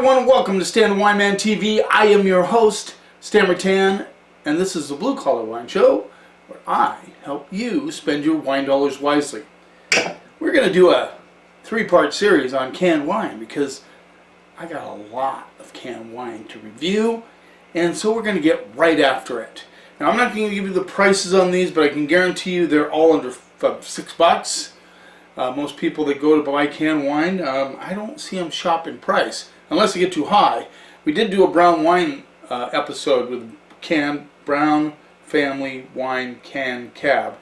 everyone, welcome to Stan the Wine Man TV. I am your host, Stan Rattan, and this is the Blue Collar Wine Show, where I help you spend your wine dollars wisely. We're going to do a three-part series on canned wine because I got a lot of canned wine to review, and so we're going to get right after it. Now, I'm not going to give you the prices on these, but I can guarantee you they're all under $6. Most people that go to buy canned wine, I don't see them shopping price unless they get too high. We did do a brown wine episode with canned brown family wine canned cab,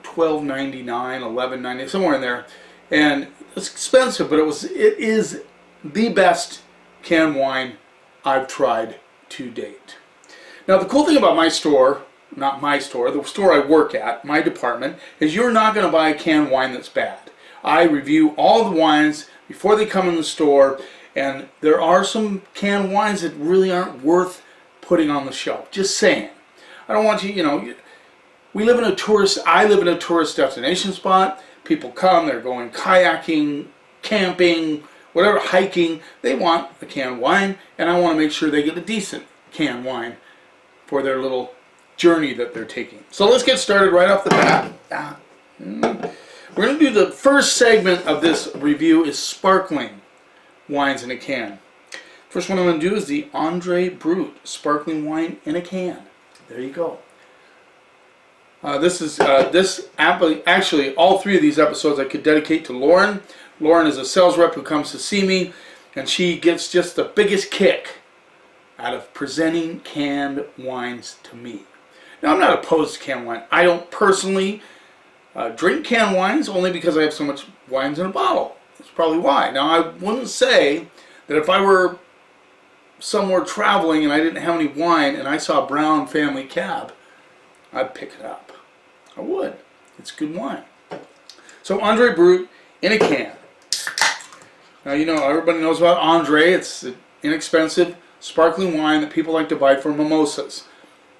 $12.99, $11.90, somewhere in there, and it's expensive, but it is the best canned wine I've tried to date. Now, the cool thing about my store, not my store, the store I work at, my department, is you're not going to buy a canned wine that's bad. I review all the wines before they come in the store, and there are some canned wines that really aren't worth putting on the shelf. Just saying. I don't want you, I live in a tourist destination spot. People come, they're going kayaking, camping, whatever, hiking. They want a canned wine, and I want to make sure they get a decent canned wine for their little journey that they're taking. So let's get started right off the bat. We're going to do the first segment of this review is sparkling wines in a can. First one I'm going to do is the Andre Brut sparkling wine in a can. There you go. Actually, all three of these episodes I could dedicate to Lauren. Lauren is a sales rep who comes to see me, and she gets just the biggest kick out of presenting canned wines to me. Now, I'm not opposed to canned wine. I don't personally drink canned wines only because I have so much wines in a bottle. That's probably why. Now, I wouldn't say that if I were somewhere traveling and I didn't have any wine and I saw a brown family cab, I'd pick it up. I would. It's good wine. So, Andre Brut in a can. Now, everybody knows about Andre. It's an inexpensive sparkling wine that people like to buy for mimosas.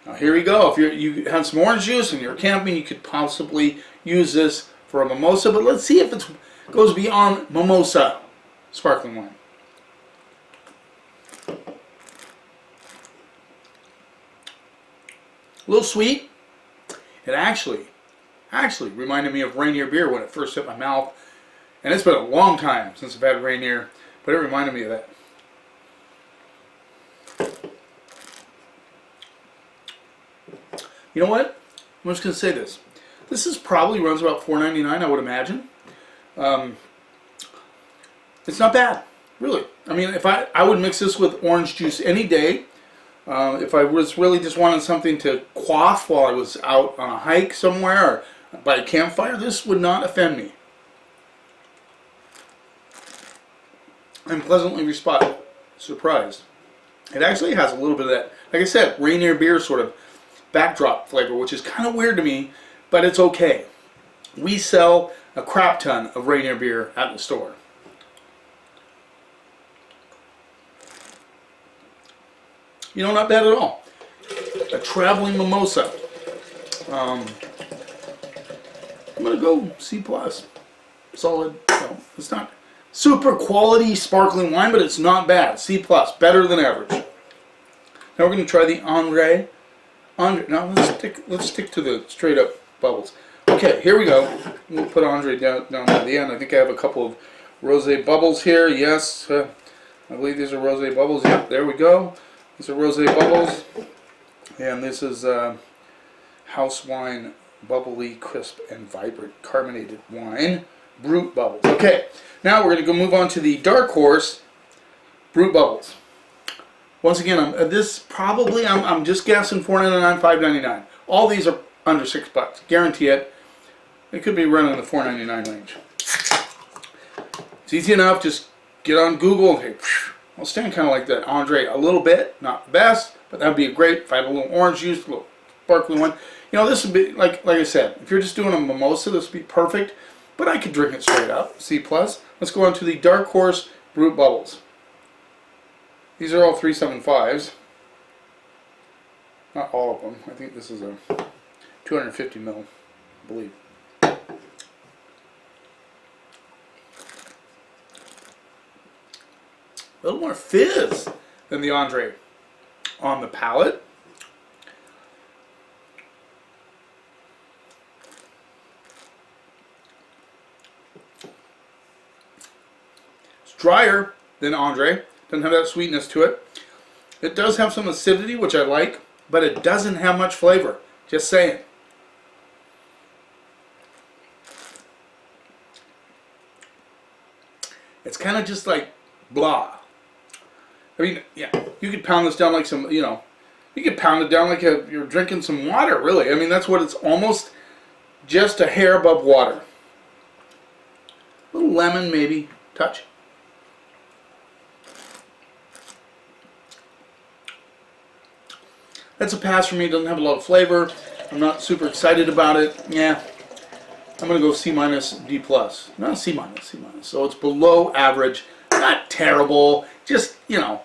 Now here we go. If you have some orange juice and you're camping, you could possibly use this for a mimosa, but let's see if it goes beyond mimosa sparkling wine. A little sweet. It actually reminded me of Rainier beer when it first hit my mouth, and it's been a long time since I've had Rainier, but it reminded me of that. You know what? I'm just going to say this. This probably runs about $4.99, I would imagine. It's not bad, really. I mean, if I would mix this with orange juice any day. If I was really just wanting something to quaff while I was out on a hike somewhere or by a campfire, this would not offend me. I'm pleasantly surprised. It actually has a little bit of that, like I said, Rainier beer sort of backdrop flavor, which is kind of weird to me, but it's okay. We sell a crap ton of Rainier beer at the store. Not bad at all. A traveling mimosa. I'm going to go C+. Solid. No, it's not super quality sparkling wine, but it's not bad. C+. Better than average. Now we're going to try the Andre. Now let's stick to the straight up bubbles. Okay, here we go. We'll put Andre down at the end. I think I have a couple of rosé bubbles here. Yes, I believe these are rosé bubbles. Yep, there we go. These are rosé bubbles, and this is house wine, bubbly, crisp, and vibrant carbonated wine, Brut bubbles. Okay, now we're going to go move on to the Dark Horse Brut bubbles. Once again, I'm just guessing $4.99, $5.99. All these are under $6. Guarantee it. It could be running in the $4.99 range. It's easy enough. Just get on Google. Okay, I'll stand kind of like that Andre a little bit. Not the best, but that would be great if I had a little orange juice, a little sparkling one. This would be, like I said, if you're just doing a mimosa, this would be perfect. But I could drink it straight up. C+. Let's go on to the Dark Horse Brut bubbles. These are all 375s. Not all of them. I think this is a 250 ml, I believe. little more fizz than the Andre. On the palate, it's drier than Andre. Doesn't have that sweetness to it. It does have some acidity, which I like, but it doesn't have much flavor. Just saying. It's kind of just like blah. I mean, yeah, you could pound this down like some, you know, you could pound it down like you're drinking some water, really. I mean, that's what it's almost, just a hair above water. A little lemon, maybe, touch. That's a pass for me. It doesn't have a lot of flavor. I'm not super excited about it. Yeah, I'm going to go C minus, D plus. No, C minus, C minus. So it's below average. Not terrible. Just, you know,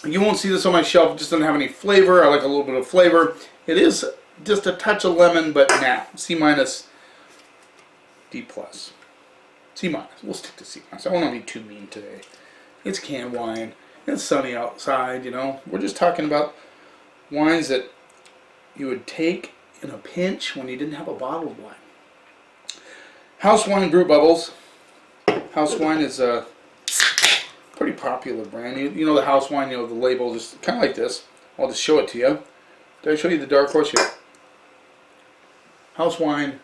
you won't see this on my shelf. It just doesn't have any flavor. I like a little bit of flavor. It is just a touch of lemon, but nah. C minus, D plus. C minus. We'll stick to C minus. I won't be too mean today. It's canned wine. It's sunny outside, you know. We're just talking about wines that you would take in a pinch when you didn't have a bottled wine. House Wine Brut Bubbles. House Wine is a pretty popular brand. You know the House Wine, you know the label, just kind of like this. I'll just show it to you. Did I show you the dark horse here? House Wine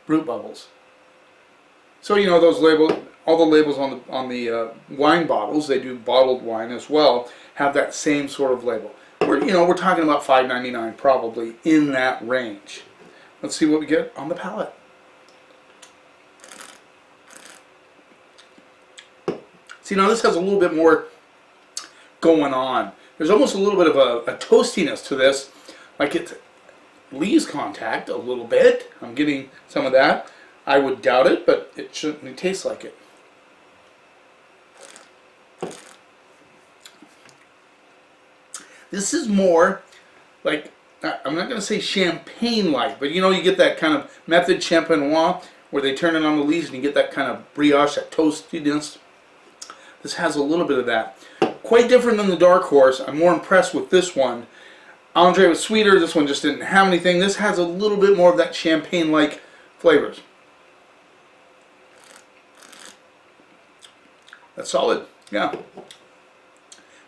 Brut Bubbles. So you know those labels, all the labels on the wine bottles, they do bottled wine as well, have that same sort of label. We're talking about $5.99 probably, in that range. Let's see what we get on the palate. See, now this has a little bit more going on. There's almost a little bit of a toastiness to this, like it leaves contact a little bit. I'm getting some of that. I would doubt it, but it certainly tastes like it. This is more like, I'm not going to say champagne-like, but you know, you get that kind of method champenois where they turn it on the leaves and you get that kind of brioche, that toastiness. This has a little bit of that. Quite different than the Dark Horse. I'm more impressed with this one. Andre was sweeter. This one just didn't have anything. This has a little bit more of that champagne-like flavors. That's solid. Yeah.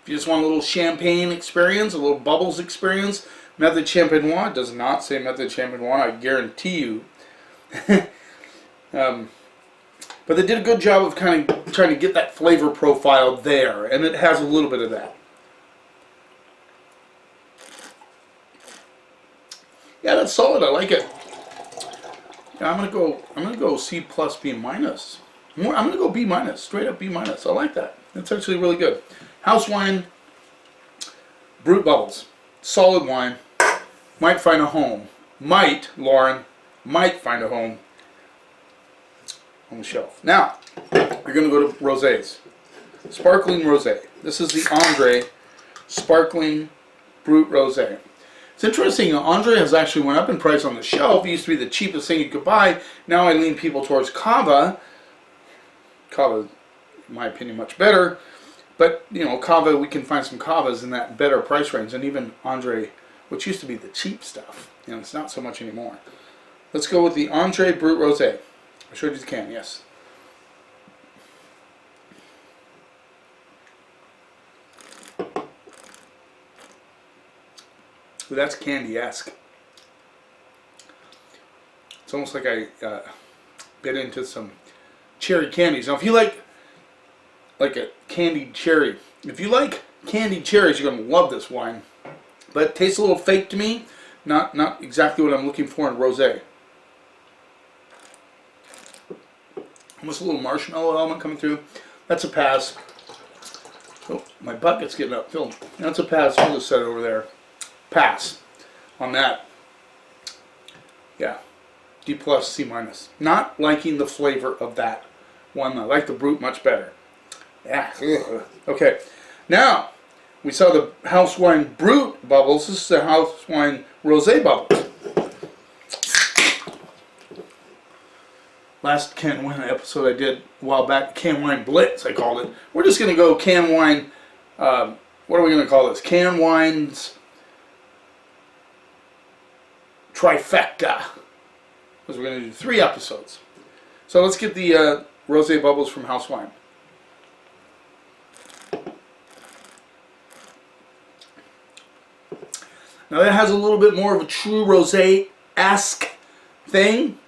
If you just want a little champagne experience, a little bubbles experience, Method Champenois does not say Method Champenois, I guarantee you. But they did a good job of kind of trying to get that flavor profile there, and it has a little bit of that. Yeah, that's solid. I like it. Yeah, I'm gonna go C plus B minus. I'm gonna go B minus, straight up B minus. I like that. It's actually really good. House Wine Brut Bubbles. Solid wine. Might find a home. Might, Lauren, might find a home on the shelf. Now, you're going to go to rosés. Sparkling rosé. This is the Andre Sparkling Brut Rosé. It's interesting, Andre has actually went up in price on the shelf. It used to be the cheapest thing you could buy. Now I lean people towards Cava. Cava, in my opinion, much better. But, you know, Cava, we can find some Cavas in that better price range. And even Andre, which used to be the cheap stuff. You know, it's not so much anymore. Let's go with the Andre Brut Rosé. I showed you the can, yes. Ooh, that's candy-esque. It's almost like I bit into some cherry candies. Now, if you like a candied cherry, if you like candied cherries, you're going to love this wine. But it tastes a little fake to me. Not exactly what I'm looking for in rosé. Almost a little marshmallow element coming through. That's a pass. Oh, my bucket's getting upfilled. That's a pass. We'll just set it over there. Pass on that. Yeah. D plus, C minus. Not liking the flavor of that one. I like the Brut much better. Yeah. Okay. Now, we saw the House Wine Brut bubbles. This is the House Wine Rosé bubbles. last canned wine episode I did a while back, canned wine Blitz, I called it. We're just going to go canned wine, what are we going to call this? Canned wines trifecta. Because we're going to do 3 episodes. So let's get the rosé bubbles from House Wine. Now that has a little bit more of a true rosé-esque thing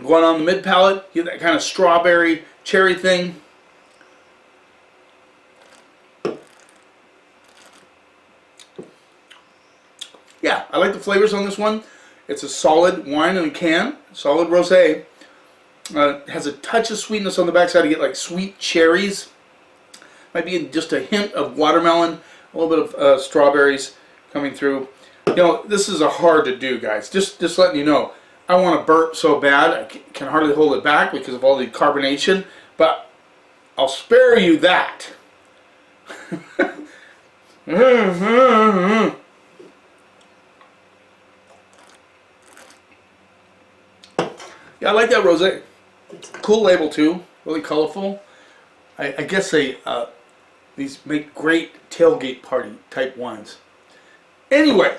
going on the mid palate. You get that kind of strawberry, cherry thing. Yeah, I like the flavors on this one. It's a solid wine in a can, solid rosé. It has a touch of sweetness on the backside. You get like sweet cherries. Might be just a hint of watermelon, a little bit of strawberries coming through. You know, this is a hard to do, guys. Just letting you know. I want to burp so bad, I can hardly hold it back because of all the carbonation, but I'll spare you that. Yeah, I like that rosé. Cool label too, really colorful. I guess these make great tailgate party type wines. Anyway,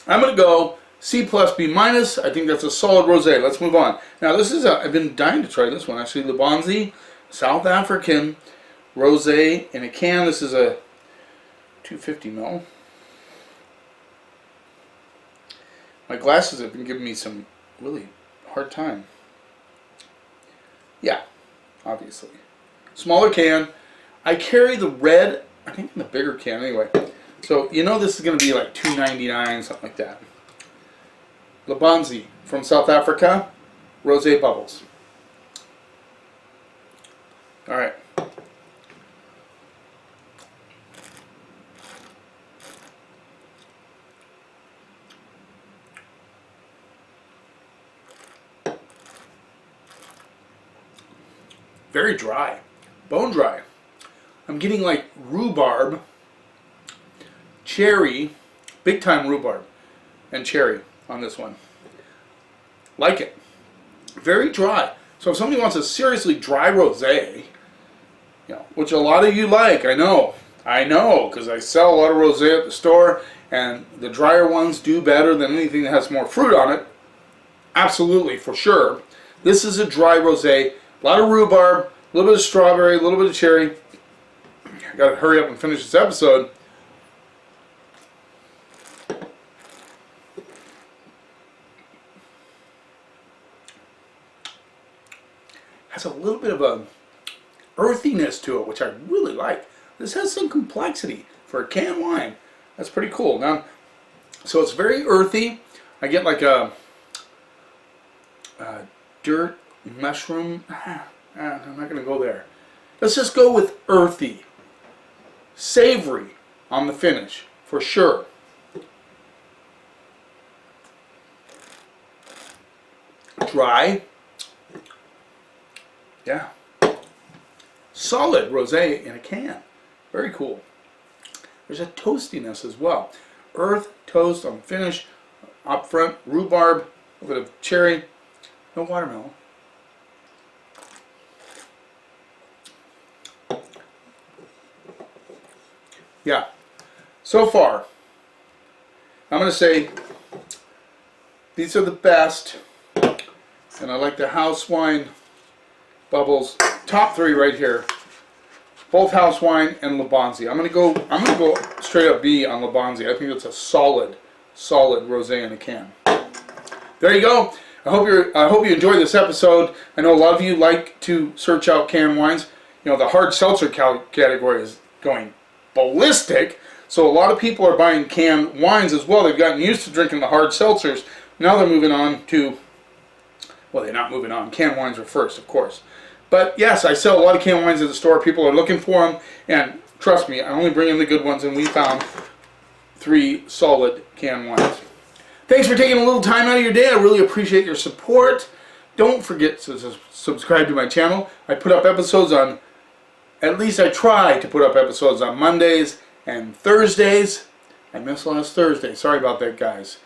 I'm going to go C plus B minus. I think that's a solid rosé. Let's move on. Now this is I've been dying to try this one actually. Lebonzi, South African rosé in a can. This is a 250 ml. My glasses have been giving me some really hard time. Yeah, obviously. Smaller can. I carry the red, I think in the bigger can anyway. So you know this is going to be like $2.99, something like that. Lebonzi from South Africa, rosé bubbles. All right. Very dry, bone dry. I'm getting like rhubarb, cherry, big time rhubarb and cherry on this one. Like it. Very dry. So if somebody wants a seriously dry rosé, you know, which a lot of you like, I know, because I sell a lot of rosé at the store, and the drier ones do better than anything that has more fruit on it. Absolutely, for sure. This is a dry rosé. A lot of rhubarb, a little bit of strawberry, a little bit of cherry. I gotta hurry up and finish this episode. Has a little bit of a earthiness to it, which I really like. This has some complexity for a canned wine. That's pretty cool. Now, so it's very earthy. I get like a dirt, mushroom. I'm not going to go there. Let's just go with earthy. Savory on the finish, for sure. Dry. Yeah. Solid rosé in a can. Very cool. There's a toastiness as well. Earth, toast on the finish. Up front, rhubarb, a bit of cherry. No watermelon. Yeah. So far, I'm going to say these are the best. And I like the House Wine bubbles. Top 3 right here. Both House Wine and Lebonzi. I'm gonna go straight up B on Lebonzi. I think it's a solid rosé in a can. There you go. I hope you enjoyed this episode. I know a lot of you like to search out canned wines. You know, the hard seltzer category is going ballistic. So a lot of people are buying canned wines as well. They've gotten used to drinking the hard seltzers. Now they're moving on to, well, they're not moving on. Canned wines are first, of course. But yes, I sell a lot of canned wines at the store. People are looking for them. And trust me, I only bring in the good ones. And we found 3 solid canned wines. Thanks for taking a little time out of your day. I really appreciate your support. Don't forget to subscribe to my channel. I put up episodes on, at least I try to put up episodes on Mondays and Thursdays. I missed last Thursday. Sorry about that, guys.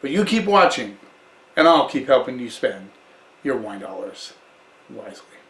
But you keep watching, and I'll keep helping you spend your wine dollars wisely.